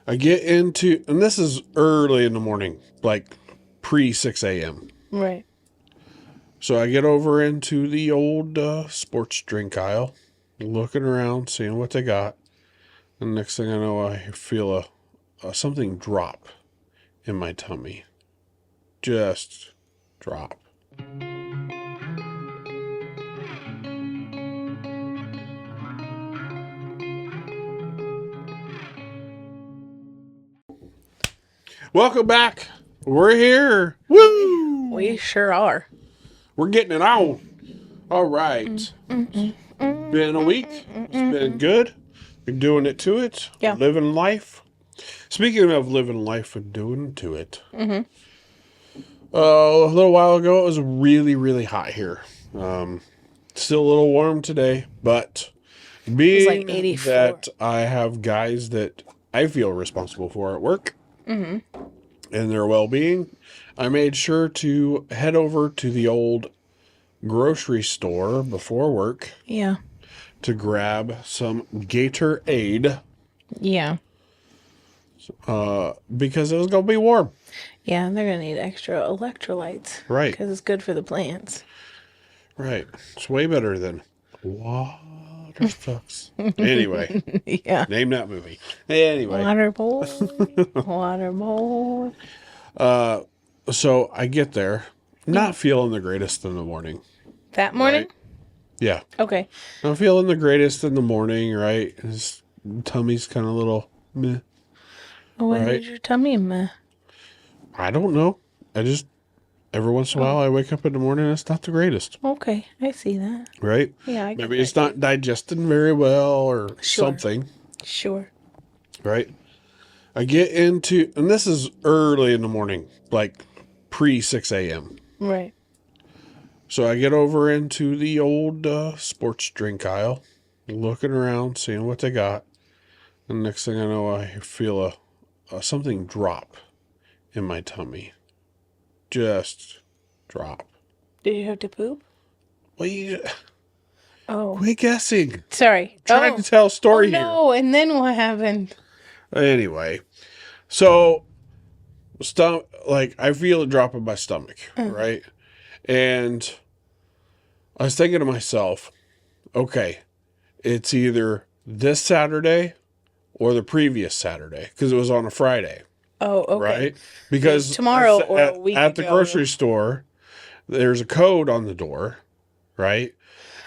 I get into, and this is early in the morning, like pre 6 a.m. Right. So I get over into the old sports drink aisle, looking around, seeing what they got. And next thing I know, I feel a something drop in my tummy. Just drop. Welcome back. We're here. Woo! We sure are. We're getting it on. All right. Been a week. It's been good. Been doing it to it. Yeah. Living life. Speaking of living life and doing to it. A little while ago, it was really, really hot here. Still a little warm today, but being like 84. that I have guys that I feel responsible for at work and their well-being, I made sure to head over to the old grocery store before work Yeah. to grab some Gatorade Yeah. because it was going to be warm. Yeah, and they're going to need extra electrolytes. Right. Because it's good for the plants. Right. It's way better than water sucks. Anyway, Yeah. name that movie. Anyway, Water boy. Water boy. so I get there, not feeling the greatest in the morning. That morning? Right. Yeah. Okay. Not feeling the greatest in the morning, right? His tummy's kind of a little meh. What Right. is your tummy, meh? I don't know. I just, every once in a while, I wake up in the morning and it's not the greatest, Okay, I see that. right? Yeah, I get Maybe that. it's not digesting very well or Sure. something, Sure. right? I get into, and this is early in the morning, like pre 6 a.m. Right. So I get over into the old sports drink aisle, looking around, seeing what they got. And next thing I know, I feel a something drop in my tummy. Just drop. Did you have to poop? Well, you Oh. quit guessing. Sorry. Trying to tell a story here. No, and then what happened? Anyway, so like I feel a drop in my stomach, right? And I was thinking to myself, okay, it's either this Saturday or the previous Saturday because it was on a Friday, Oh, okay. right? Because tomorrow or a week at the ago. grocery store, there's a code on the door, right?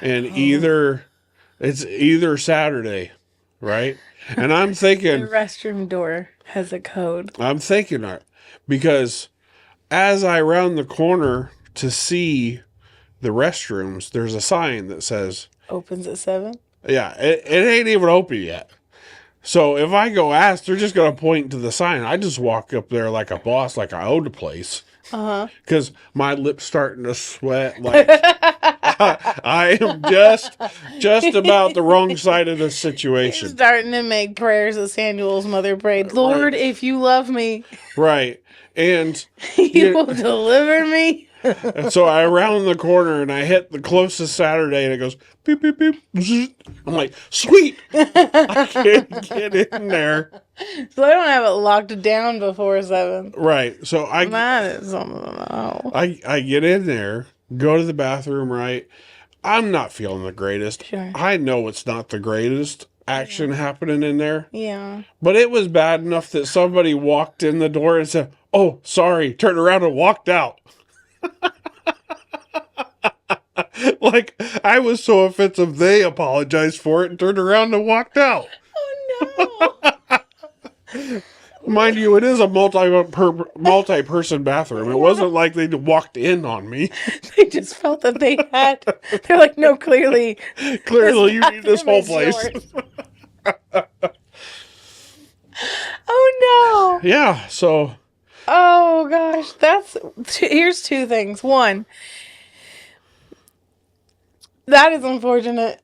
And it's either Saturday, right? And I'm The thinking, restroom door has a code. that because as I round the corner to see the restrooms, there's a sign that says, Opens at 7. yeah, it ain't even open yet. So if I go ask, they're just going to point to the sign. I just walk up there like a boss, like I own the place. Because my lips starting to sweat. Like I am just about the wrong side of the situation. Starting to make prayers that Samuel's mother prayed. Lord, if you love me, Right. And you will deliver me. And so I round the corner and I hit the closest Saturday and it goes beep, beep, beep. Zzz. I'm like, sweet. I can't get in there. So I don't have it locked down before 7. Right. So That is something else. I get in there, go to the bathroom, right? I'm not feeling the greatest. Sure. I know it's not the greatest action happening in there, Yeah. but it was bad enough that somebody walked in the door and said, oh, sorry, turned around and walked out. Like, I was so offensive, they apologized for it and turned around and walked out. Oh, no. Mind you, it is a multi-person bathroom. It wasn't like they walked in on me. They just felt that they had. They're like, no, clearly. Clearly, you need this whole bathroom is place. yours. Oh, no. Yeah, so, Oh, gosh. Here's 2 things. One, that is unfortunate.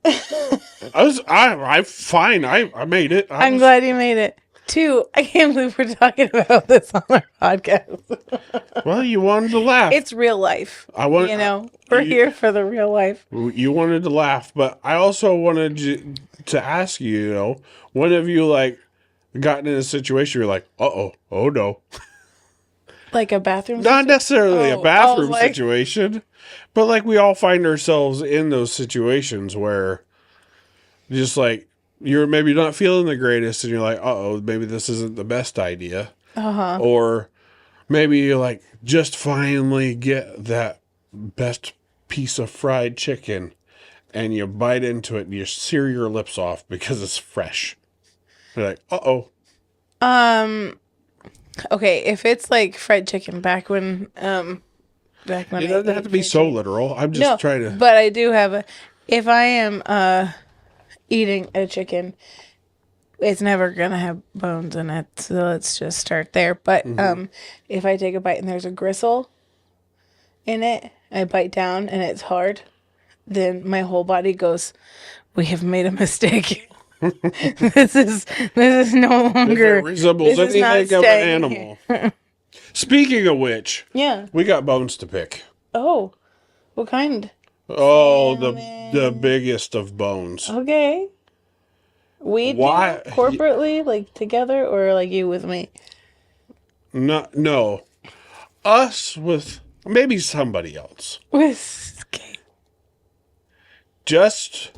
I'm fine. I made it. I'm glad you made it. 2, I can't believe we're talking about this on our podcast. Well, you wanted to laugh. It's real life. We're Here for the real life. You wanted to laugh, but I also wanted to ask you, when have you, like, gotten in a situation where you're like, oh no. Like a bathroom? Not necessarily Oh, a bathroom like- situation, but like we all find ourselves in those situations where just like you're maybe not feeling the greatest and you're like, maybe this isn't the best idea. Uh-huh. Or maybe you like just finally get that best piece of fried chicken and you bite into it and you sear your lips off because it's fresh. You're like, Okay, if it's like fried chicken back when it I doesn't have ate to be fried so chicken. literal. I'm just trying to. But I do have if I am eating a chicken, it's never gonna have bones in it. So let's just start there. But if I take a bite and there's a gristle in it, I bite down and it's hard, then my whole body goes, "We have made a mistake. this is no If longer it resembles this is not anything of an staying animal. Speaking of which, Yeah. we got bones to pick. Oh, what kind? Oh, the biggest of bones. Okay. We Why- do corporately, like together, or like you with me? No. Us with maybe somebody else. Okay. Just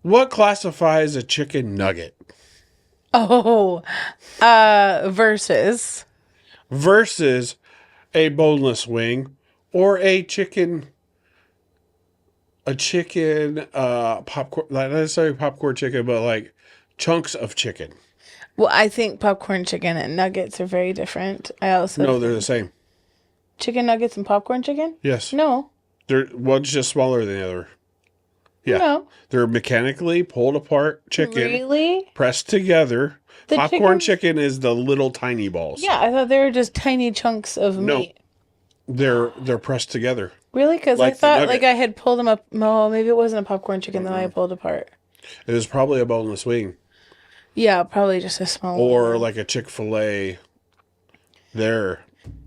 what classifies a chicken nugget Oh, versus. versus a boneless wing or a chicken popcorn, not necessarily popcorn chicken, but like chunks of chicken. Well, I think popcorn chicken and nuggets are very different. I also No, they're the same. chicken nuggets and popcorn chicken. Yes. No, One's just smaller than the other. Yeah. no, They're mechanically pulled apart chicken, really. pressed together. The Popcorn chickens- chicken is the little tiny balls. Yeah, I thought they were just tiny chunks of No. meat. They're pressed together. Really? Because Like I the thought nugget. like I had pulled them up. No, maybe it wasn't a popcorn chicken that I pulled apart. It was probably a boneless wing Yeah, probably just a small. or one. like a Chick-fil-A. There.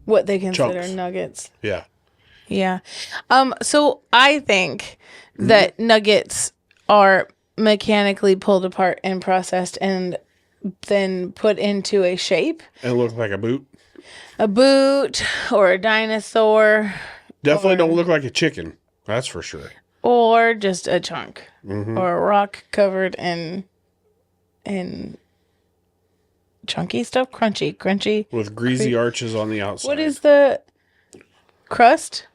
What they consider chunks. nuggets. Yeah. Yeah. So I think that nuggets are mechanically pulled apart and processed and then put into a shape. And look like a boot. A boot or a dinosaur Definitely don't look like a chicken. That's for sure. or just a chunk Mm-hmm. or a rock covered in chunky stuff, crunchy. With greasy arches on the outside. What is the crust?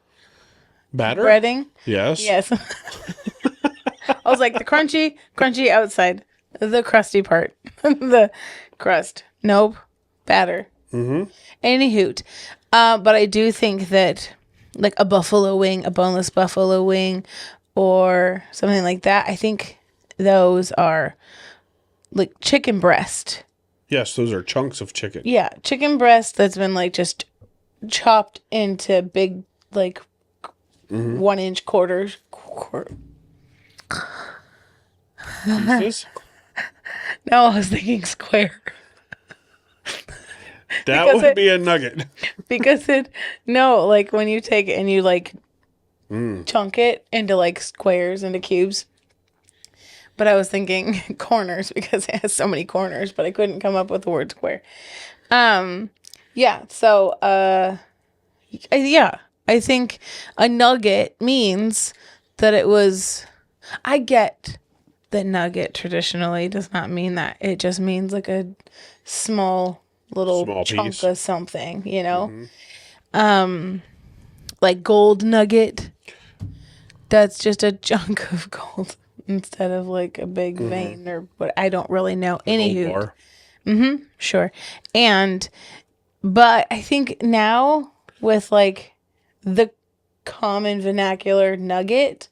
batter? Breading? Yes. Yes. I was like the crunchy outside, the crusty part, the crust. Nope, batter. Mm-hmm. Any hoot. But I do think that like a buffalo wing, a boneless buffalo wing, or something like that. I think those are like chicken breast. Yes, those are chunks of chicken. Yeah, chicken breast that's been like just chopped into big like 1 inch quarters. Pieces. No, I was thinking square. That Because would be a nugget. Because like when you take it and you like chunk it into like squares, into cubes. But I was thinking corners because it has so many corners, but I couldn't come up with the word square. Yeah, so I think a nugget means that it was. I get that nugget traditionally does not mean that. It just means like a small little Small chunk piece. of something, you know? Like gold nugget. That's just a chunk of gold instead of like a big vein or what. I don't really know. Gold Anywho, bar. sure. But I think now with like the common vernacular nugget,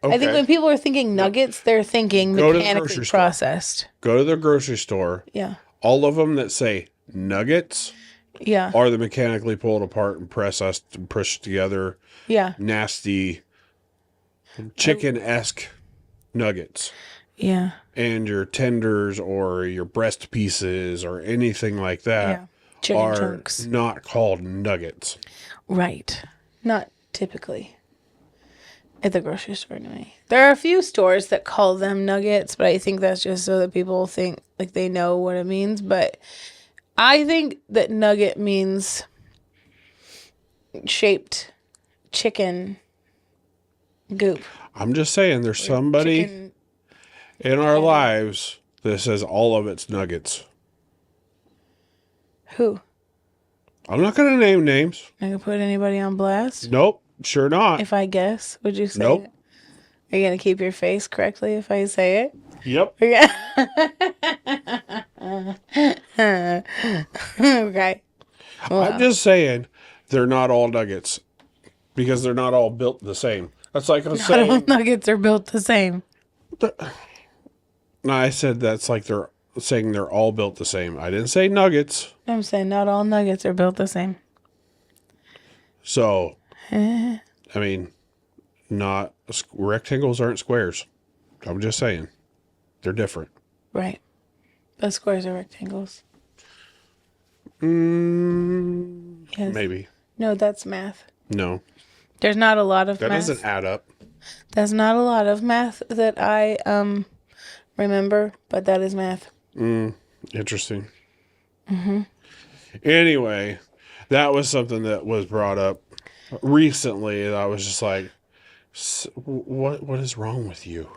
I think Okay. when people are thinking nuggets, they're thinking Go to the mechanically grocery store. processed. Go to the grocery store. Yeah. All of them that say nuggets Yeah. are the mechanically pulled apart and processed and pushed together, Yeah. nasty, chicken-esque nuggets. Yeah. And your tenders or your breast pieces or anything like Yeah. that Chicken are chunks. not called nuggets. Right. Not typically. at the grocery store to me. There are a few stores that call them nuggets, but I think that's just so that people think like they know what it means. But I think that nugget means shaped chicken goop. I'm just saying, there's somebody Chicken. in our lives that says all of it's nuggets. Who? I'm not going to name names. I can put anybody on blast? Nope, sure not. If I guess, would you say Nope. it? Are you going to keep your face correctly if I say it? Yep. Yeah. Okay. I'm just saying they're not all nuggets because they're not all built the same. That's like I'm Not all saying. nuggets are built the same. No, I said that's like they're saying they're all built the same. I didn't say nuggets. I'm saying not all nuggets are built the same. So, I mean, not rectangles aren't squares. I'm just saying they're different. Right. But squares are rectangles. Yes. Maybe. No, that's math. No, There's not a lot of that math. doesn't add up. That's not a lot of math that I remember, but that is math. Interesting. Anyway, that was something that was brought up recently, and I was just like, "What is wrong with you?"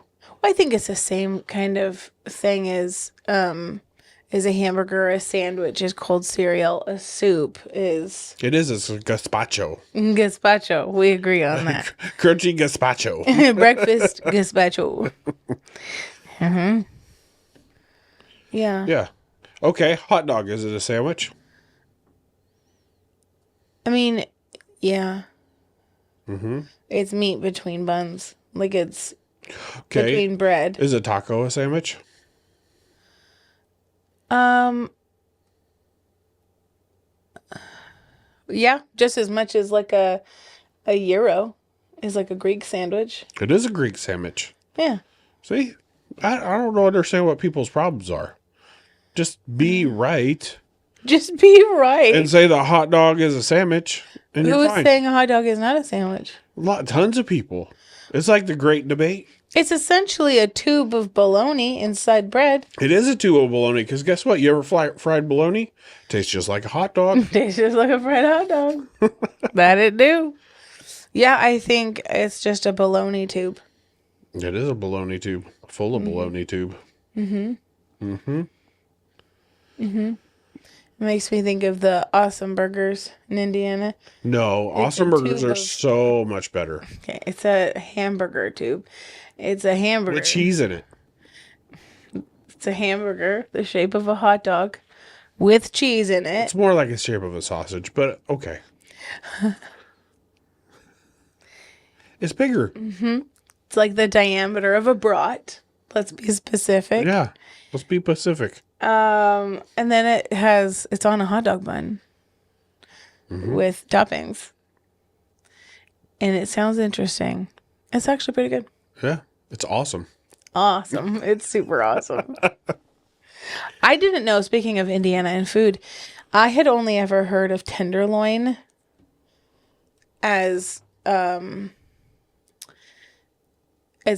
I think it's the same kind of thing as a hamburger, a sandwich is cold cereal, a soup is It is. It's a gazpacho, gazpacho. We agree on that. crunchy gazpacho. Breakfast gazpacho. Yeah. Yeah. Okay. Hot dog. Is it a sandwich? I mean, yeah. It's meat between buns. Like it's Okay. between bread. Is a taco a sandwich? Yeah, just as much as like a gyro is like a Greek sandwich. It is a Greek sandwich. Yeah. See, I don't understand what people's problems are. Just be right Just be right. and say the hot dog is a sandwich, and Who you're is fine. saying a hot dog is not a sandwich? Tons of people. It's like the great debate. It's essentially a tube of bologna inside bread. It is a tube of bologna because guess what? You ever fried bologna? Tastes just like a hot dog. Tastes just like a fried hot dog. That it do. Yeah, I think it's just a bologna tube. It is a bologna tube, full of bologna tube. It makes me think of the Awesome Burgers in Indiana. No, Awesome a Burgers tube are of- so much better Okay, it's a hamburger tube. It's a hamburger. with cheese in it. It's a hamburger, the shape of a hot dog, with cheese in it. It's more like the shape of a sausage, but okay. It's bigger. It's like the diameter of a brat. Let's be specific. Yeah. Let's be Pacific. And then it's on a hot dog bun with toppings. And it sounds interesting. It's actually pretty good. Yeah. It's awesome. Awesome. It's super awesome. I didn't know, speaking of Indiana and food, I had only ever heard of tenderloin as a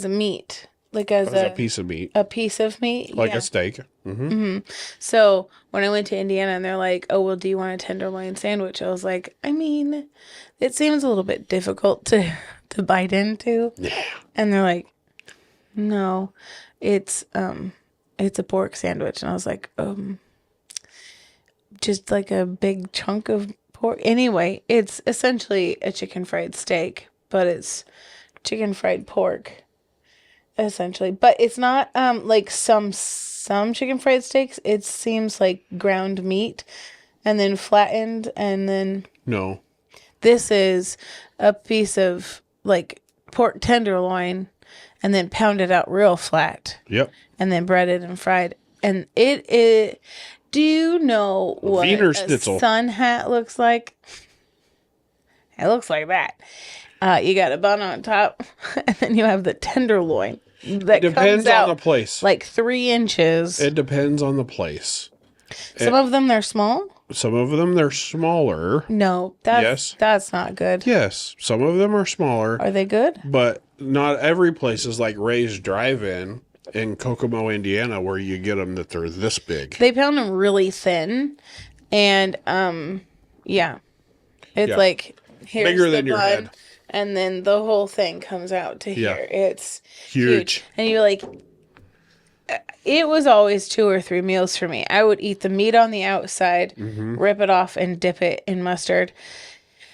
meat. Like as It's a piece of meat, a piece of meat. like yeah. a steak. So when I went to Indiana and they're like, "Oh, well, do you want a tenderloin sandwich?" I was like, I mean, it seems a little bit difficult to bite into. Yeah. And they're like, "No, it's a pork sandwich." And I was like, just like a big chunk of pork. Anyway, it's essentially a chicken fried steak, but it's chicken fried pork. Essentially, but it's not like some chicken fried steaks. It seems like ground meat and then flattened, and then No. this is a piece of like pork tenderloin and then pounded out real flat Yep. and then breaded and fried. And it do you know what Wiener a Schnitzel. sun hat looks like? It looks like that. You got a bun on top, and then you have the tenderloin that Depends comes out on the place. like 3 inches. It depends on the place. Some of them they're small. Some of them they're smaller. No, Yes. that's not good. Yes, some of them are smaller, Are they good? but not every place is like Ray's Drive-In in Kokomo, Indiana, where you get them that they're this big. They pound them really thin, and yeah, it's Yeah. like here's Bigger the than your bun, head. and then the whole thing comes out to Yeah. here. It's Huge. and you like. It was always 2 or 3 meals for me. I would eat the meat on the outside, rip it off, and dip it in mustard,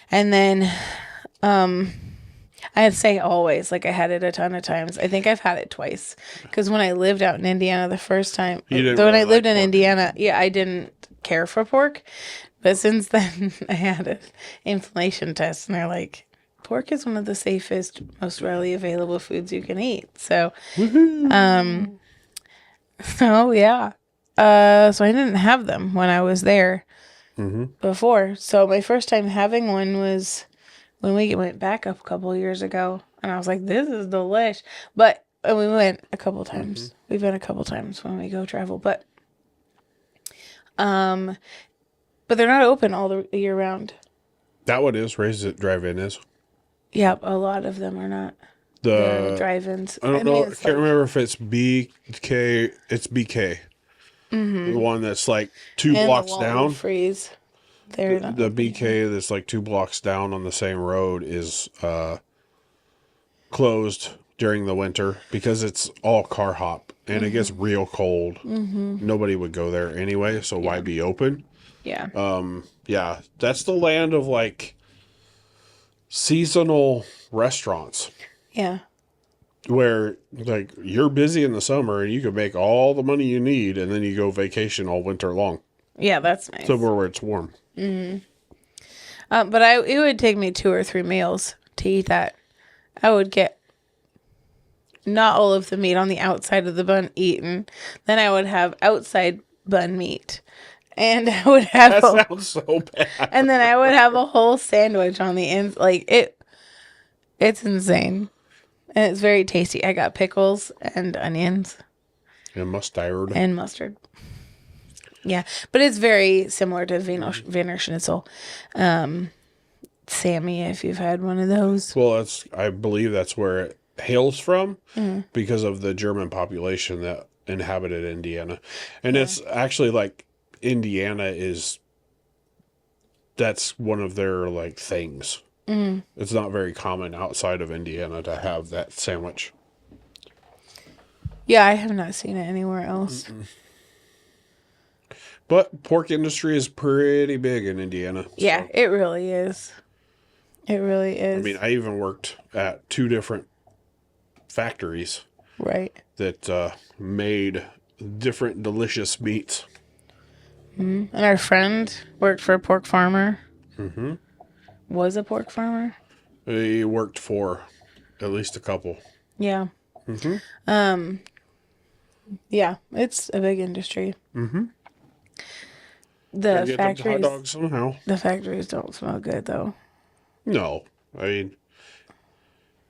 and then I'd say always, like I had it a ton of times. I think I've had it twice because when I lived out in Indiana the first time, You didn't when I really lived like in pork. Indiana, yeah, I didn't care for pork. But since then, I had an inflammation test, and they're like, pork is one of the safest, most readily available foods you can eat. So, oh yeah. So I didn't have them when I was there before. So my first time having one was when we went back a couple years ago, and I was like, "This is delish." But and we went a couple times. We've been a couple times when we go travel, but they're not open all the year round. That what is Ray's Drive-In is. Yep, a lot of them are not. The Drive-ins. I don't know. I it's can't like- remember if it's BK. It's BK. The one that's like 2 and blocks the Walnut down. Freeze. They're not. The BK that's like 2 blocks down on the same road is closed during the winter because it's all car hop and it gets real cold. Nobody would go there anyway, so why be open? Yeah. Yeah, that's the land of like seasonal restaurants Yeah. where like you're busy in the summer and you can make all the money you need and then you go vacation all winter long Yeah, that's nice. somewhere where it's warm. But it would take me 2 or 3 meals to eat that. I would get not all of the meat on the outside of the bun eaten. Then I would have outside bun meat. And I would have That sounds so bad. and then I would have a whole sandwich on the ends. Like it's insane. And it's very tasty. I got pickles and onions And mustard. and mustard. Yeah, but it's very similar to Wiener Schnitzel. Sammy, if you've had one of those. Well, I believe that's where it hails from because of the German population that inhabited Indiana. And it's actually like Indiana that's one of their like things. It's not very common outside of Indiana to have that sandwich. Yeah, I have not seen it anywhere else. But pork industry is pretty big in Indiana. Yeah, so, it really is. It really is. I mean, I even worked at 2 different factories right. that made different delicious meats. And our friend worked for a pork farmer. Mm-hmm. Was a pork farmer. He worked for at least a couple. Yeah. Yeah, it's a big industry. Gotta The get them to hot factories, dogs somehow. the factories don't smell good though. No, I mean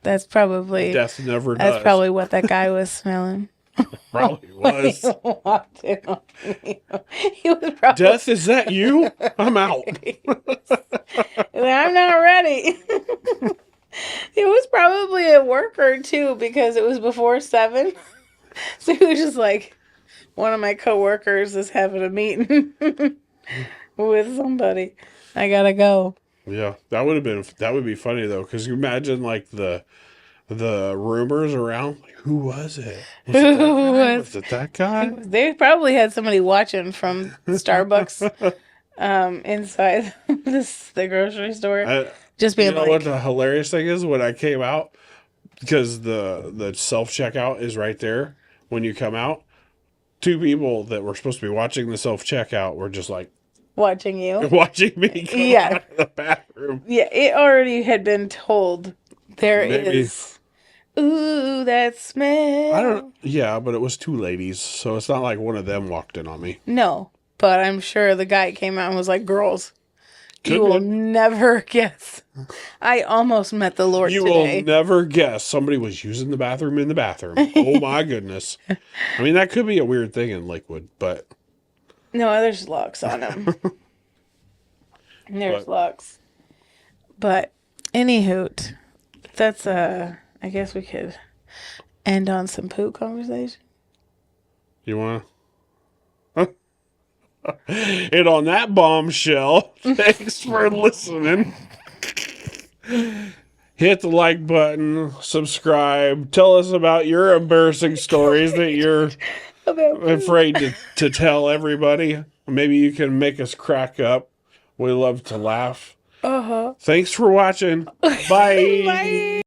That's probably death never does. that's probably what that guy was smelling. Probably was. Walked in on me. He was probably Death, is that you? I'm out. I'm not ready. It was probably a worker too because it was before 7. So he was just like, one of my coworkers is having a meeting with somebody. I gotta go. Yeah, that would be funny though, because you imagine like the rumors around. Like, who was it? Was it that guy? Was it that guy? They probably had somebody watching from Starbucks inside the grocery store. Just being You know like, what the hilarious thing is when I came out, because the self checkout is right there when you come out. 2 people that were supposed to be watching the self checkout were just like watching you. watching me come Yeah. out of the bathroom. Yeah, it already had been told. There Maybe. is. Ooh, that smell. I don't. Yeah, but it was 2 ladies, so it's not like one of them walked in on me. No, but I'm sure the guy came out and was like, girls, you Could will be. never guess. I almost met the Lord You today. will never guess somebody was using the bathroom in the bathroom. Oh my goodness! I mean, that could be a weird thing in Lakewood, but No, there's locks on them. There's But- locks. But, any hoot, that's I guess we could end on some poop conversation. You want to? And on that bombshell, thanks for listening. Hit the like button, subscribe, tell us about your embarrassing stories that you're afraid to tell everybody. Maybe you can make us crack up. We love to laugh. Uh-huh. Thanks for watching. Bye. Bye.